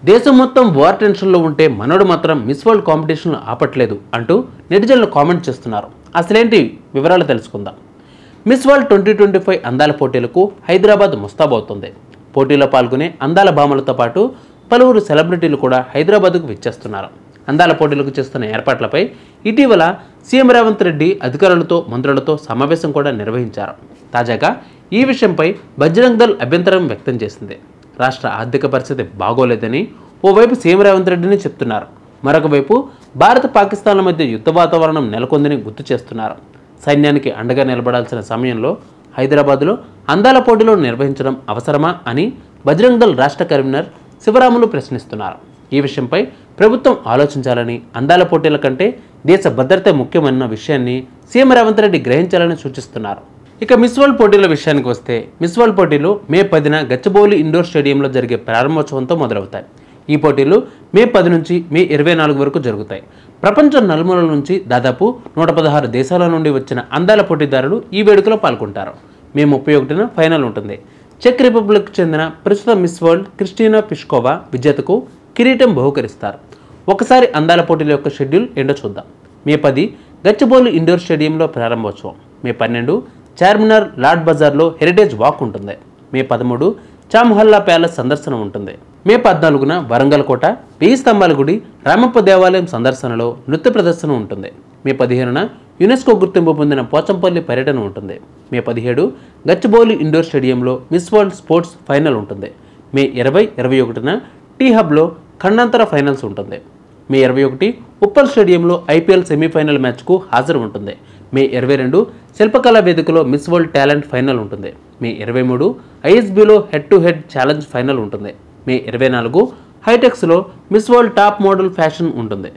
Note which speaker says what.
Speaker 1: దేశం మొత్తం వార్ టెన్షన్లో ఉంటే మనోడు మాత్రం మిస్ వరల్డ్ కాంపిటీషన్లు ఆపట్లేదు అంటూ నెటిజన్లు కామెంట్ చేస్తున్నారు. అసలేంటి వివరాలు తెలుసుకుందాం. మిస్ వరల్డ్ 2025 అందాల పోటీలకు హైదరాబాద్ ముస్తాబవుతుంది. పోటీలో పాల్గొనే అందాల భామలతో పాటు పలువురు సెలబ్రిటీలు కూడా హైదరాబాద్కు విచ్చేస్తున్నారు. అందాల పోటీలకు చేస్తున్న ఏర్పాట్లపై ఇటీవల సీఎం రేవంత్ రెడ్డి అధికారులతో మంత్రులతో సమావేశం కూడా నిర్వహించారు. తాజాగా ఈ విషయంపై బజరంగ్ దళ్ అభ్యంతరం వ్యక్తం చేసింది. రాష్ట్ర ఆర్థిక పరిస్థితి బాగోలేదని ఓవైపు సీఎం రేవంత్ రెడ్డిని చెప్తున్నారు. మరొక వైపు భారత్ పాకిస్తాన్ల మధ్య యుద్ధ వాతావరణం నెలకొందని గుర్తు చేస్తున్నారు. సైన్యానికి అండగా నిలబడాల్సిన సమయంలో హైదరాబాద్లో అందాల పోటీలు నిర్వహించడం అవసరమా అని బజరంగ్ దళ్ రాష్ట్ర కన్వీనర్ శివరాములు ప్రశ్నిస్తున్నారు. ఈ విషయంపై ప్రభుత్వం ఆలోచించాలని, అందాల పోటీల కంటే దేశ భద్రత ముఖ్యమన్న విషయాన్ని సీఎం రేవంత్ రెడ్డి గ్రహించాలని సూచిస్తున్నారు. ఇక మిస్ వరల్డ్ పోటీల విషయానికి వస్తే మిస్ వరల్డ్ పోటీలు మే 10న గచ్చిబౌలి ఇండోర్ స్టేడియంలో జరిగే ప్రారంభోత్సవంతో మొదలవుతాయి. ఈ పోటీలు మే 10 నుంచి మే 24 వరకు జరుగుతాయి. ప్రపంచం నలుమూలల నుంచి దాదాపు 116 దేశాల నుండి వచ్చిన అందాల పోటీదారులు ఈ వేడుకలో పాల్గొంటారు. మే 31న ఫైనల్ ఉంటుంది. చెక్ రిపబ్లిక్ చెందిన ప్రస్తుత మిస్ వరల్డ్ క్రిస్టినా పిష్కోవా విజేతకు కిరీటం బహుకరిస్తారు. ఒకసారి అందాల పోటీల యొక్క షెడ్యూల్ ఏంటో చూద్దాం. మే 10 గచ్చిబౌలి ఇండోర్ స్టేడియంలో ప్రారంభోత్సవం. మే 12 చార్మినార్ లాడ్ బజార్లో హెరిటేజ్ వాక్ ఉంటుంది. మే 13 చామ్హల్లా ప్యాలెస్ సందర్శన ఉంటుంది. మే 14న వరంగల్ కోట, 1000 స్తంభాల గుడి, రామప్ప దేవాలయం సందర్శనలో నృత్య ప్రదర్శన ఉంటుంది. మే 15న యునెస్కో గుర్తింపు పొందిన పోచంపల్లి పర్యటన ఉంటుంది. మే 17 గచ్చిబౌలి ఇండోర్ స్టేడియంలో మిస్ వరల్డ్ స్పోర్ట్స్ ఫైనల్ ఉంటుంది. మే 20, 21న టీ హబ్లో ఖండాంతర ఫైనల్స్ ఉంటుంది. మే 21 ఉప్పల్ స్టేడియంలో ఐపీఎల్ సెమీఫైనల్ మ్యాచ్కు హాజరు ఉంటుంది. మే 22 శిల్పకళా వేదికలో మిస్ వరల్డ్ టాలెంట్ ఫైనల్ ఉంటుంది. మే 23 ఐఎస్బీలో head to head challenge final ఉంటుంది. మే 24 హైటెక్స్లో Miss World top model fashion ఉంటుంది.